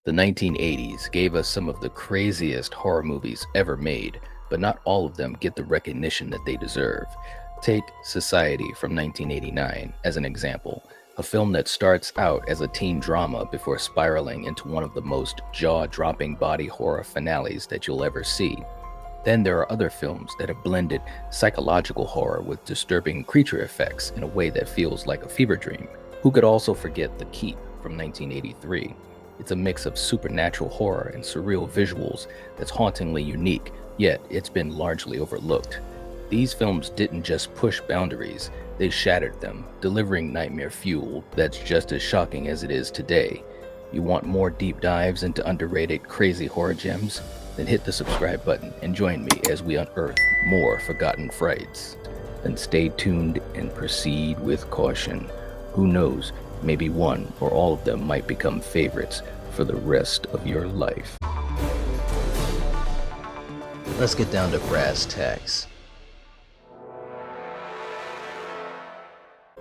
The 1980s gave us some of the craziest horror movies ever made, but not all of them get the recognition that they deserve. Take Society from 1989 as an example, a film that starts out as a teen drama before spiraling into one of the most jaw-dropping body horror finales that you'll ever see. Then there are other films that have blended psychological horror with disturbing creature effects in a way that feels like a fever dream. Who could also forget The Keep from 1983? It's a mix of supernatural horror and surreal visuals that's hauntingly unique, yet it's been largely overlooked. These films didn't just push boundaries, they shattered them, delivering nightmare fuel that's just as shocking as it is today. You want more deep dives into underrated, crazy horror gems? Then hit the subscribe button and join me as we unearth more forgotten frights. Then stay tuned and proceed with caution. Who knows, maybe one or all of them might become favorites for the rest of your life. Let's get down to brass tacks.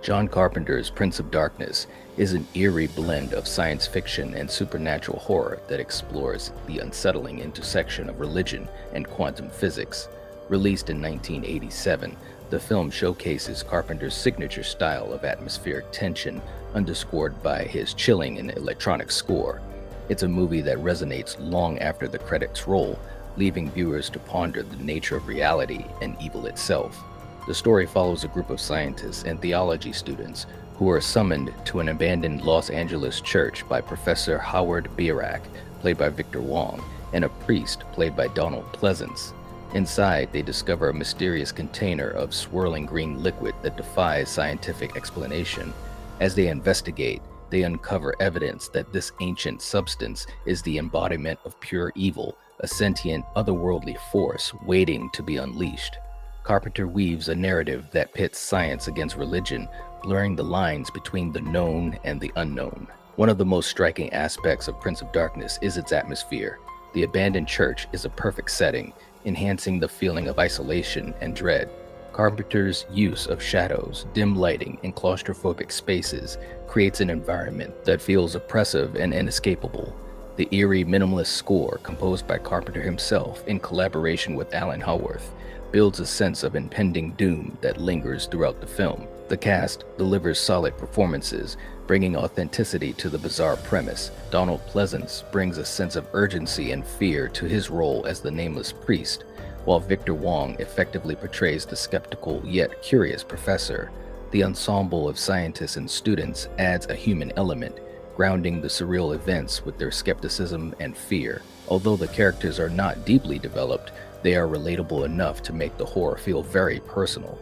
John Carpenter's Prince of Darkness is an eerie blend of science fiction and supernatural horror that explores the unsettling intersection of religion and quantum physics. Released in 1987, the film showcases Carpenter's signature style of atmospheric tension, underscored by his chilling and electronic score. It's a movie that resonates long after the credits roll, leaving viewers to ponder the nature of reality and evil itself. The story follows a group of scientists and theology students who are summoned to an abandoned Los Angeles church by Professor Howard Birack, played by Victor Wong, and a priest played by Donald Pleasance. Inside, they discover a mysterious container of swirling green liquid that defies scientific explanation. As they investigate, they uncover evidence that this ancient substance is the embodiment of pure evil, a sentient, otherworldly force waiting to be unleashed. Carpenter weaves a narrative that pits science against religion, blurring the lines between the known and the unknown. One of the most striking aspects of Prince of Darkness is its atmosphere. The abandoned church is a perfect setting, enhancing the feeling of isolation and dread. Carpenter's use of shadows, dim lighting, and claustrophobic spaces creates an environment that feels oppressive and inescapable. The eerie, minimalist score, composed by Carpenter himself in collaboration with Alan Howarth, builds a sense of impending doom that lingers throughout the film. The cast delivers solid performances, bringing authenticity to the bizarre premise. Donald Pleasance brings a sense of urgency and fear to his role as the nameless priest, while Victor Wong effectively portrays the skeptical yet curious professor. The ensemble of scientists and students adds a human element, grounding the surreal events with their skepticism and fear. Although the characters are not deeply developed, they are relatable enough to make the horror feel very personal.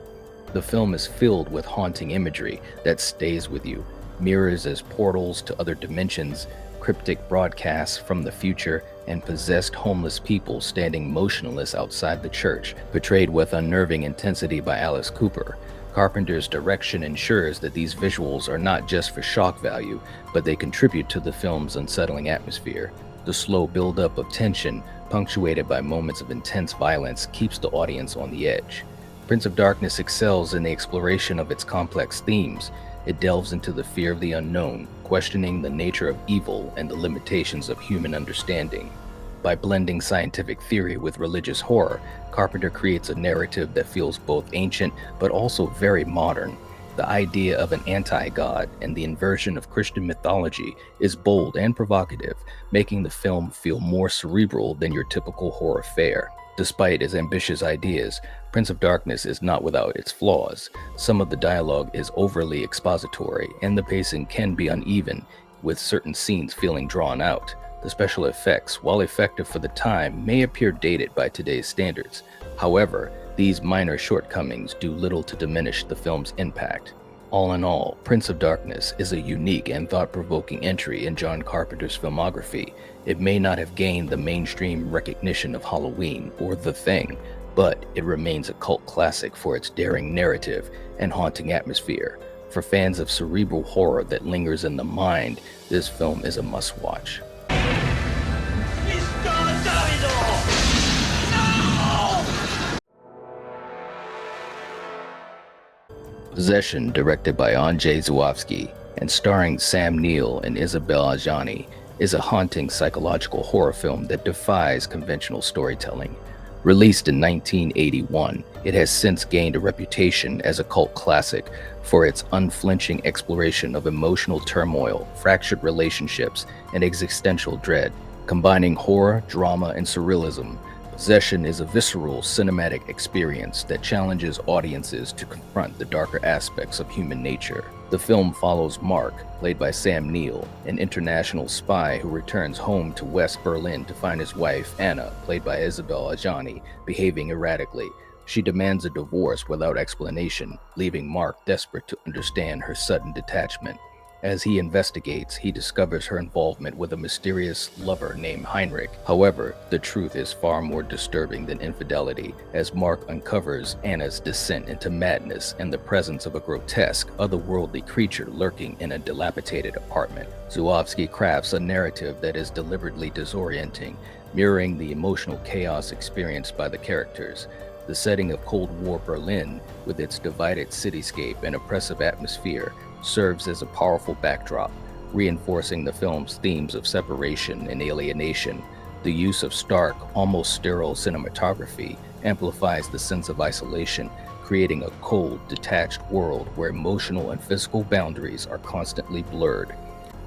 The film is filled with haunting imagery that stays with you, mirrors as portals to other dimensions, cryptic broadcasts from the future, and possessed homeless people standing motionless outside the church, portrayed with unnerving intensity by Alice Cooper. Carpenter's direction ensures that these visuals are not just for shock value, but they contribute to the film's unsettling atmosphere. The slow buildup of tension, punctuated by moments of intense violence, keeps the audience on the edge. Prince of Darkness excels in the exploration of its complex themes. It delves into the fear of the unknown, questioning the nature of evil and the limitations of human understanding. By blending scientific theory with religious horror, Carpenter creates a narrative that feels both ancient but also very modern. The idea of an anti-god and the inversion of Christian mythology is bold and provocative, making the film feel more cerebral than your typical horror fare. Despite its ambitious ideas, Prince of Darkness is not without its flaws. Some of the dialogue is overly expository, and the pacing can be uneven, with certain scenes feeling drawn out. The special effects, while effective for the time, may appear dated by today's standards. However, these minor shortcomings do little to diminish the film's impact. All in all, Prince of Darkness is a unique and thought-provoking entry in John Carpenter's filmography. It may not have gained the mainstream recognition of Halloween or The Thing, but it remains a cult classic for its daring narrative and haunting atmosphere. For fans of cerebral horror that lingers in the mind, this film is a must-watch. Possession, directed by Andrzej Żuławski and starring Sam Neill and Isabelle Adjani, is a haunting psychological horror film that defies conventional storytelling. Released in 1981, it has since gained a reputation as a cult classic for its unflinching exploration of emotional turmoil, fractured relationships, and existential dread. Combining horror, drama, and surrealism, Possession is a visceral, cinematic experience that challenges audiences to confront the darker aspects of human nature. The film follows Mark, played by Sam Neill, an international spy who returns home to West Berlin to find his wife, Anna, played by Isabelle Adjani, behaving erratically. She demands a divorce without explanation, leaving Mark desperate to understand her sudden detachment. As he investigates, he discovers her involvement with a mysterious lover named Heinrich. However, the truth is far more disturbing than infidelity, as Mark uncovers Anna's descent into madness and the presence of a grotesque, otherworldly creature lurking in a dilapidated apartment. Zulawski crafts a narrative that is deliberately disorienting, mirroring the emotional chaos experienced by the characters. The setting of Cold War Berlin, with its divided cityscape and oppressive atmosphere, serves as a powerful backdrop, reinforcing the film's themes of separation and alienation. The use of stark, almost sterile cinematography amplifies the sense of isolation, creating a cold, detached world where emotional and physical boundaries are constantly blurred.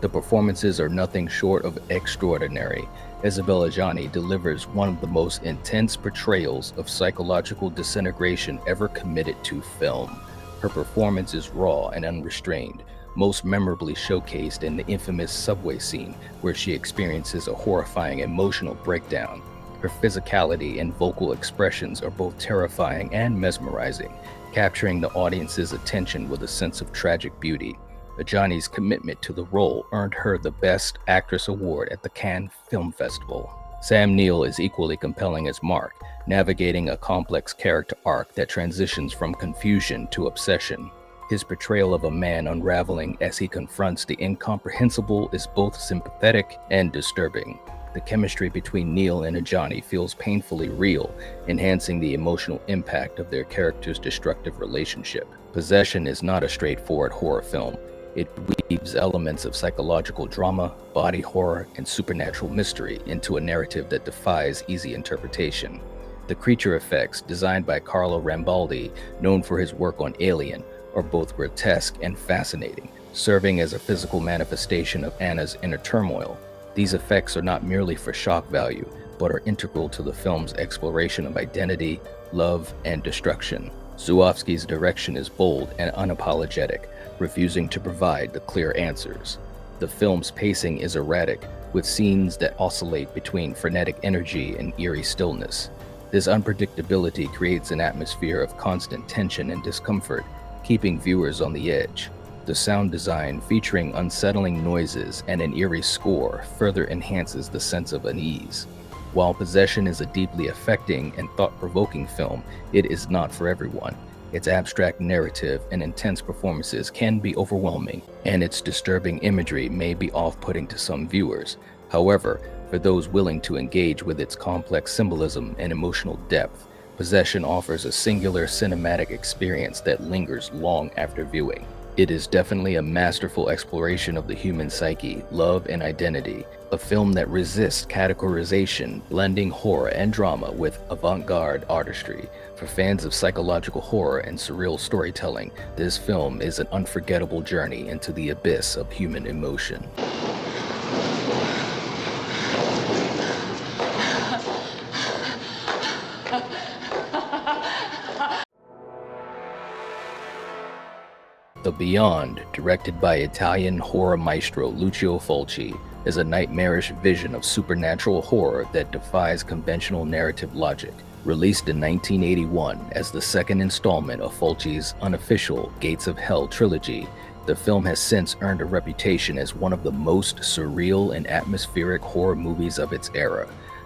The performances are nothing short of extraordinary. Isabelle Adjani delivers one of the most intense portrayals of psychological disintegration ever committed to film. Her performance is raw and unrestrained, most memorably showcased in the infamous subway scene where she experiences a horrifying emotional breakdown. Her physicality and vocal expressions are both terrifying and mesmerizing, capturing the audience's attention with a sense of tragic beauty. Adjani's commitment to the role earned her the Best Actress award at the Cannes Film Festival. Sam Neill is equally compelling as Mark, navigating a complex character arc that transitions from confusion to obsession. His portrayal of a man unraveling as he confronts the incomprehensible is both sympathetic and disturbing. The chemistry between Neill and Adjani feels painfully real, enhancing the emotional impact of their characters' destructive relationship. Possession is not a straightforward horror film. It weaves elements of psychological drama, body horror, and supernatural mystery into a narrative that defies easy interpretation. The creature effects, designed by Carlo Rambaldi, known for his work on Alien, are both grotesque and fascinating, serving as a physical manifestation of Anna's inner turmoil. These effects are not merely for shock value, but are integral to the film's exploration of identity, love, and destruction. Zulawski's direction is bold and unapologetic, refusing to provide the clear answers. The film's pacing is erratic, with scenes that oscillate between frenetic energy and eerie stillness. This unpredictability creates an atmosphere of constant tension and discomfort, keeping viewers on the edge. The sound design, featuring unsettling noises and an eerie score, further enhances the sense of unease. While Possession is a deeply affecting and thought-provoking film, it is not for everyone. Its abstract narrative and intense performances can be overwhelming, and its disturbing imagery may be off-putting to some viewers. However, for those willing to engage with its complex symbolism and emotional depth, Possession offers a singular cinematic experience that lingers long after viewing. It is definitely a masterful exploration of the human psyche, love, and identity, a film that resists categorization, blending horror and drama with avant-garde artistry. For fans of psychological horror and surreal storytelling, this film is an unforgettable journey into the abyss of human emotion. The Beyond, directed by Italian horror maestro Lucio Fulci, is a nightmarish vision of supernatural horror that defies conventional narrative logic. Released in 1981 as the second installment of Fulci's unofficial Gates of Hell trilogy, the film has since earned a reputation as one of the most surreal and atmospheric horror movies of its era.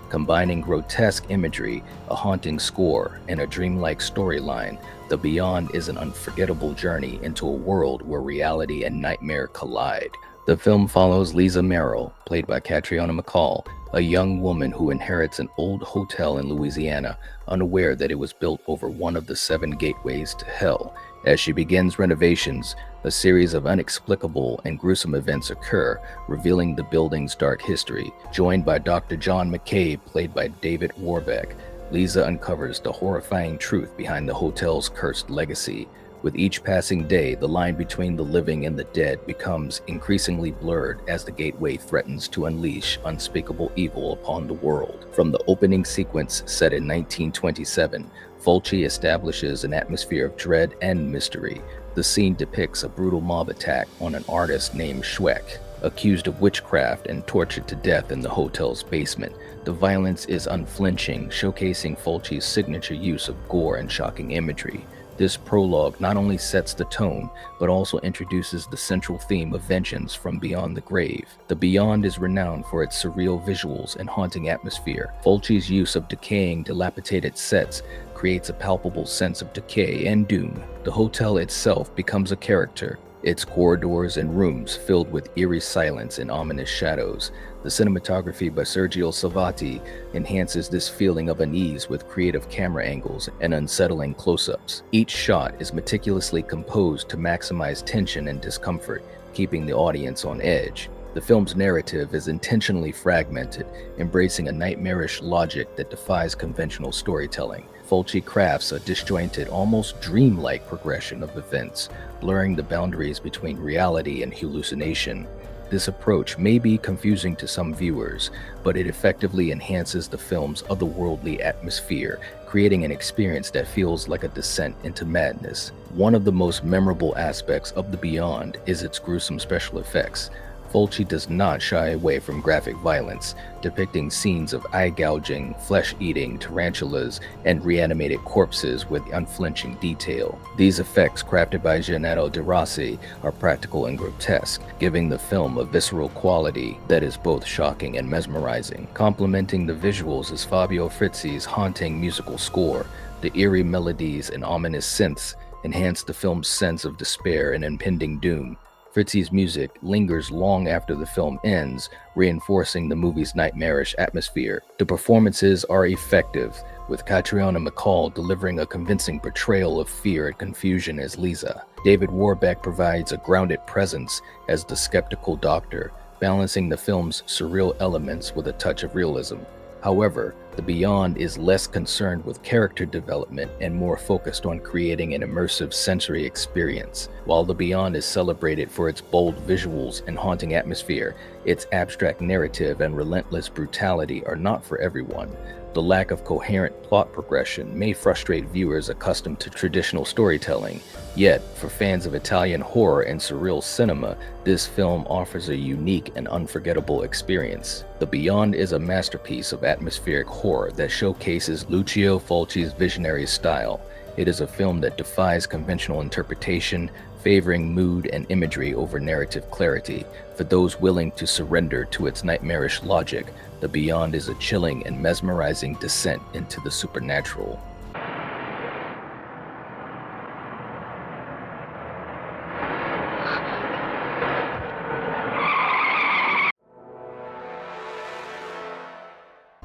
Combining grotesque imagery, a haunting score, and a dreamlike storyline, The Beyond is an unforgettable journey into a world where reality and nightmare collide. The film follows Lisa Merrill, played by Catriona MacColl, a young woman who inherits an old hotel in Louisiana, unaware that it was built over one of the 7 gateways to hell. As she begins renovations, a series of inexplicable and gruesome events occur, revealing the building's dark history. Joined by Dr. John McCabe, played by David Warbeck, Lisa uncovers the horrifying truth behind the hotel's cursed legacy. With each passing day, the line between the living and the dead becomes increasingly blurred as the gateway threatens to unleash unspeakable evil upon the world. From the opening sequence set in 1927, Fulci establishes an atmosphere of dread and mystery. The scene depicts a brutal mob attack on an artist named Schweck, accused of witchcraft and tortured to death in the hotel's basement. The violence is unflinching, showcasing Fulci's signature use of gore and shocking imagery. This prologue not only sets the tone, but also introduces the central theme of vengeance from beyond the grave. The Beyond is renowned for its surreal visuals and haunting atmosphere. Fulci's use of decaying, dilapidated sets creates a palpable sense of decay and doom. The hotel itself becomes a character, its corridors and rooms filled with eerie silence and ominous shadows. The cinematography by Sergio Salvati enhances this feeling of unease with creative camera angles and unsettling close-ups. Each shot is meticulously composed to maximize tension and discomfort, keeping the audience on edge. The film's narrative is intentionally fragmented, embracing a nightmarish logic that defies conventional storytelling. Fulci crafts a disjointed, almost dreamlike progression of events, blurring the boundaries between reality and hallucination. This approach may be confusing to some viewers, but it effectively enhances the film's otherworldly atmosphere, creating an experience that feels like a descent into madness. One of the most memorable aspects of The Beyond is its gruesome special effects. Fulci does not shy away from graphic violence, depicting scenes of eye gouging, flesh-eating tarantulas, and reanimated corpses with unflinching detail. These effects, crafted by Gennaro De Rossi, are practical and grotesque, giving the film a visceral quality that is both shocking and mesmerizing. Complementing the visuals is Fabio Frizzi's haunting musical score. The eerie melodies and ominous synths enhance the film's sense of despair and impending doom. Frizzi's music lingers long after the film ends, reinforcing the movie's nightmarish atmosphere. The performances are effective, with Catriona MacColl delivering a convincing portrayal of fear and confusion as Lisa. David Warbeck provides a grounded presence as the skeptical doctor, balancing the film's surreal elements with a touch of realism. However, The Beyond is less concerned with character development and more focused on creating an immersive sensory experience. While The Beyond is celebrated for its bold visuals and haunting atmosphere, its abstract narrative and relentless brutality are not for everyone. The lack of coherent plot progression may frustrate viewers accustomed to traditional storytelling. Yet, for fans of Italian horror and surreal cinema, this film offers a unique and unforgettable experience. The Beyond is a masterpiece of atmospheric horror that showcases Lucio Fulci's visionary style. It is a film that defies conventional interpretation, favoring mood and imagery over narrative clarity. For those willing to surrender to its nightmarish logic, The Beyond is a chilling and mesmerizing descent into the supernatural.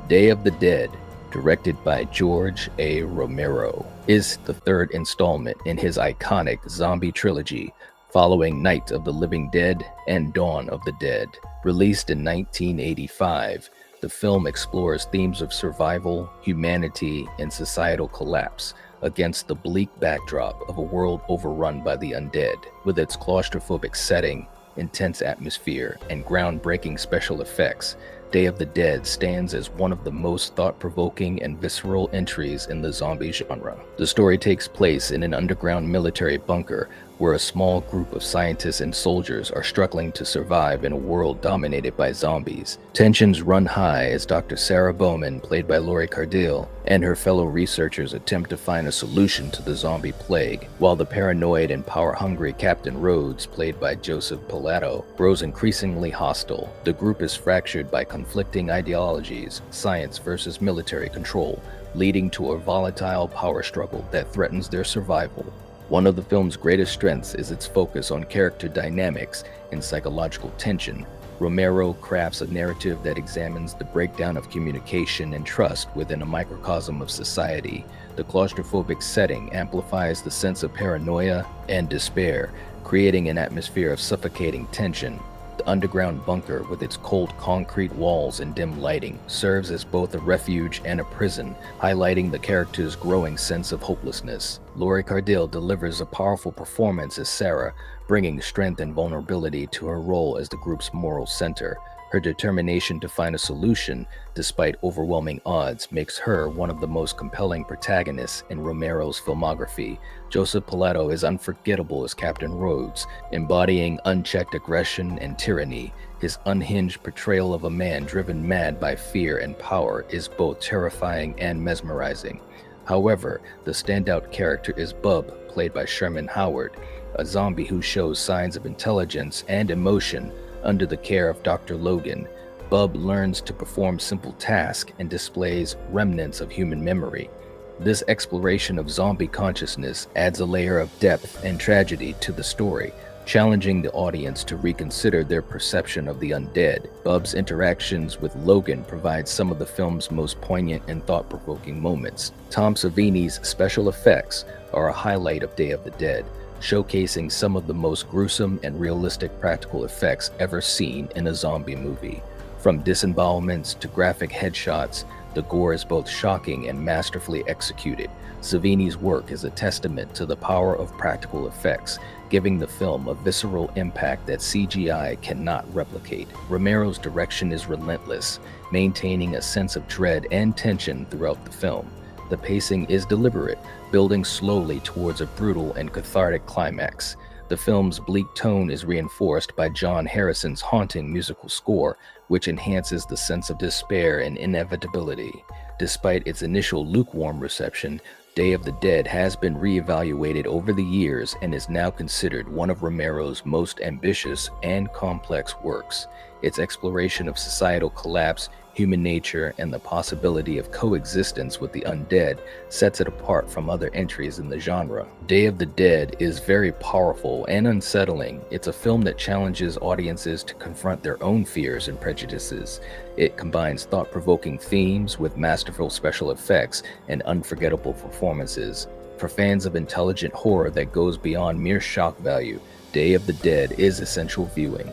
Day of the Dead, directed by George A. Romero, is the third installment in his iconic zombie trilogy, following Night of the Living Dead and Dawn of the Dead. Released in 1985, the film explores themes of survival, humanity, and societal collapse against the bleak backdrop of a world overrun by the undead. With its claustrophobic setting, intense atmosphere, and groundbreaking special effects, Day of the Dead stands as one of the most thought-provoking and visceral entries in the zombie genre. The story takes place in an underground military bunker where a small group of scientists and soldiers are struggling to survive in a world dominated by zombies. Tensions run high as Dr. Sarah Bowman, played by Laurie Cardille, and her fellow researchers attempt to find a solution to the zombie plague, while the paranoid and power-hungry Captain Rhodes, played by Joseph Pilato, grows increasingly hostile. The group is fractured by conflicting ideologies, science versus military control, leading to a volatile power struggle that threatens their survival. One of the film's greatest strengths is its focus on character dynamics and psychological tension. Romero crafts a narrative that examines the breakdown of communication and trust within a microcosm of society. The claustrophobic setting amplifies the sense of paranoia and despair, creating an atmosphere of suffocating tension. The underground bunker, with its cold concrete walls and dim lighting, serves as both a refuge and a prison, highlighting the character's growing sense of hopelessness. Laurie Cardille delivers a powerful performance as Sarah, bringing strength and vulnerability to her role as the group's moral center. Her determination to find a solution, despite overwhelming odds, makes her one of the most compelling protagonists in Romero's filmography. Joseph Pilato is unforgettable as Captain Rhodes, embodying unchecked aggression and tyranny. His unhinged portrayal of a man driven mad by fear and power is both terrifying and mesmerizing. However, the standout character is Bub, played by Sherman Howard, a zombie who shows signs of intelligence and emotion. Under the care of Dr. Logan, Bub learns to perform simple tasks and displays remnants of human memory. This exploration of zombie consciousness adds a layer of depth and tragedy to the story, challenging the audience to reconsider their perception of the undead. Bub's interactions with Logan provide some of the film's most poignant and thought-provoking moments. Tom Savini's special effects are a highlight of Day of the Dead, showcasing some of the most gruesome and realistic practical effects ever seen in a zombie movie. From disembowelments to graphic headshots, the gore is both shocking and masterfully executed. Savini's work is a testament to the power of practical effects, giving the film a visceral impact that CGI cannot replicate. Romero's direction is relentless, maintaining a sense of dread and tension throughout the film. The pacing is deliberate, building slowly towards a brutal and cathartic climax. The film's bleak tone is reinforced by John Harrison's haunting musical score, which enhances the sense of despair and inevitability. Despite its initial lukewarm reception, Day of the Dead has been reevaluated over the years and is now considered one of Romero's most ambitious and complex works. Its exploration of societal collapse, human nature, and the possibility of coexistence with the undead sets it apart from other entries in the genre. Day of the Dead is very powerful and unsettling. It's a film that challenges audiences to confront their own fears and prejudices. It combines thought-provoking themes with masterful special effects and unforgettable performances. For fans of intelligent horror that goes beyond mere shock value, Day of the Dead is essential viewing.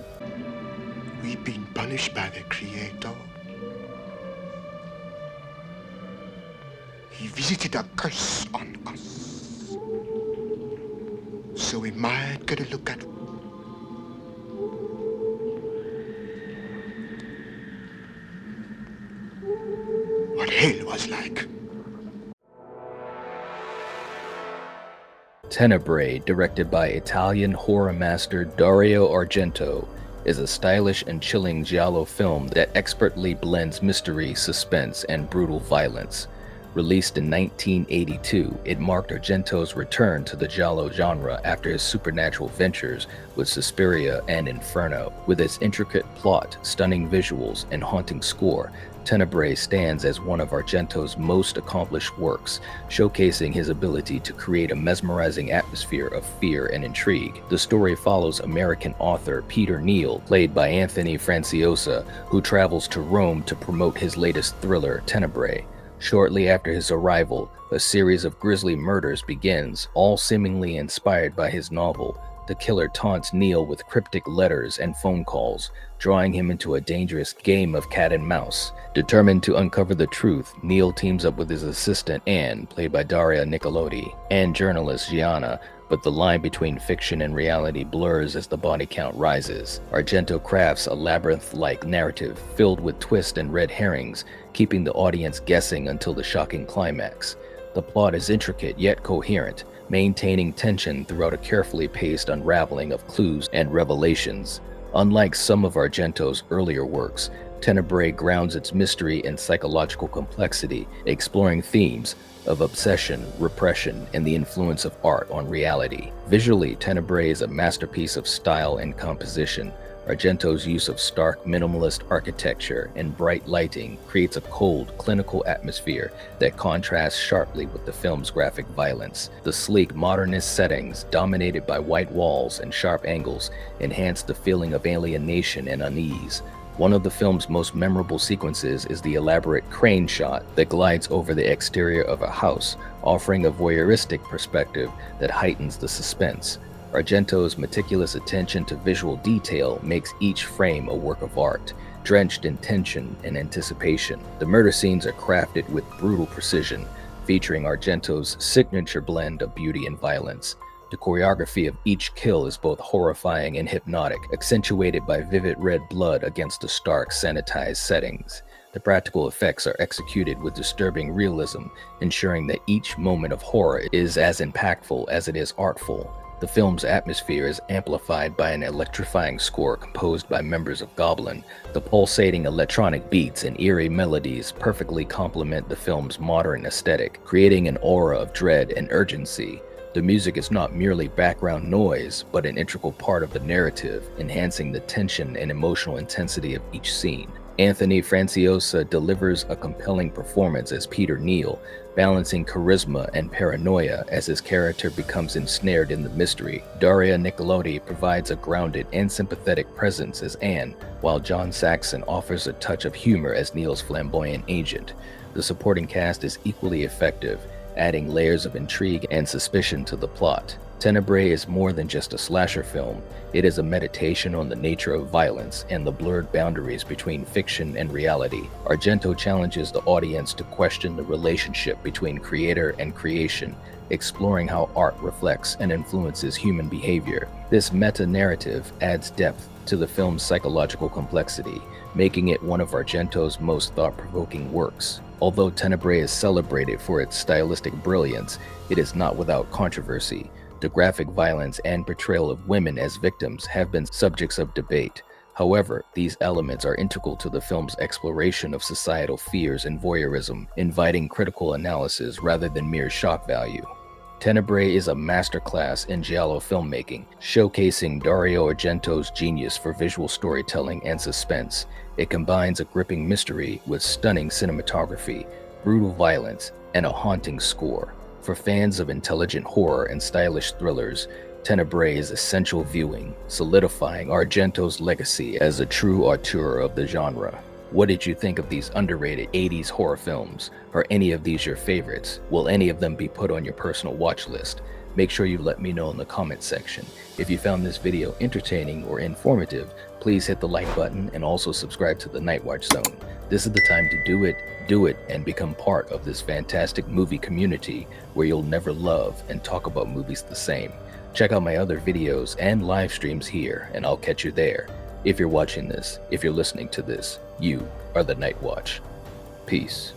We've been punished by the Creator. He visited a curse on us, so we might get a look at what hell was like. Tenebrae, directed by Italian horror master Dario Argento, is a stylish and chilling giallo film that expertly blends mystery, suspense, and brutal violence. Released in 1982, it marked Argento's return to the giallo genre after his supernatural ventures with Suspiria and Inferno. With its intricate plot, stunning visuals, and haunting score, Tenebrae stands as one of Argento's most accomplished works, showcasing his ability to create a mesmerizing atmosphere of fear and intrigue. The story follows American author Peter Neal, played by Anthony Franciosa, who travels to Rome to promote his latest thriller, Tenebrae. Shortly after his arrival, a series of grisly murders begins, all seemingly inspired by his novel. The killer taunts Neal with cryptic letters and phone calls, drawing him into a dangerous game of cat and mouse. Determined to uncover the truth, Neal teams up with his assistant Anne, played by Daria Nicolodi, and journalist Gianna, but the line between fiction and reality blurs as the body count rises. Argento crafts a labyrinth-like narrative filled with twists and red herrings, keeping the audience guessing until the shocking climax. The plot is intricate yet coherent, maintaining tension throughout a carefully paced unraveling of clues and revelations. Unlike some of Argento's earlier works, Tenebrae grounds its mystery in psychological complexity, exploring themes of obsession, repression, and the influence of art on reality. Visually, Tenebrae is a masterpiece of style and composition. Argento's use of stark, minimalist architecture and bright lighting creates a cold, clinical atmosphere that contrasts sharply with the film's graphic violence. The sleek, modernist settings, dominated by white walls and sharp angles, enhance the feeling of alienation and unease. One of the film's most memorable sequences is the elaborate crane shot that glides over the exterior of a house, offering a voyeuristic perspective that heightens the suspense. Argento's meticulous attention to visual detail makes each frame a work of art, drenched in tension and anticipation. The murder scenes are crafted with brutal precision, featuring Argento's signature blend of beauty and violence. The choreography of each kill is both horrifying and hypnotic, accentuated by vivid red blood against the stark, sanitized settings. The practical effects are executed with disturbing realism, ensuring that each moment of horror is as impactful as it is artful. The film's atmosphere is amplified by an electrifying score composed by members of Goblin. The pulsating electronic beats and eerie melodies perfectly complement the film's modern aesthetic, creating an aura of dread and urgency. The music is not merely background noise, but an integral part of the narrative, enhancing the tension and emotional intensity of each scene. Anthony Franciosa delivers a compelling performance as Peter Neal, balancing charisma and paranoia as his character becomes ensnared in the mystery. Daria Nicolodi provides a grounded and sympathetic presence as Anne, while John Saxon offers a touch of humor as Neal's flamboyant agent. The supporting cast is equally effective, adding layers of intrigue and suspicion to the plot. Tenebrae is more than just a slasher film. It is a meditation on the nature of violence and the blurred boundaries between fiction and reality. Argento challenges the audience to question the relationship between creator and creation, exploring how art reflects and influences human behavior. This meta-narrative adds depth to the film's psychological complexity, making it one of Argento's most thought-provoking works. Although Tenebrae is celebrated for its stylistic brilliance, it is not without controversy. The graphic violence and portrayal of women as victims have been subjects of debate. However, these elements are integral to the film's exploration of societal fears and voyeurism, inviting critical analysis rather than mere shock value. Tenebrae is a masterclass in giallo filmmaking, showcasing Dario Argento's genius for visual storytelling and suspense. It combines a gripping mystery with stunning cinematography, brutal violence, and a haunting score. For fans of intelligent horror and stylish thrillers, Tenebrae is essential viewing, solidifying Argento's legacy as a true auteur of the genre. What did you think of these underrated 80s horror films? Are any of these your favorites? Will any of them be put on your personal watch list? Make sure you let me know in the comment section. If you found this video entertaining or informative, please hit the like button and also subscribe to the Night Watch Zone. This is the time to do it, and become part of this fantastic movie community where you'll never love and talk about movies the same. Check out my other videos and live streams here, and I'll catch you there. If you're watching this, if you're listening to this, you are the Night Watch. Peace.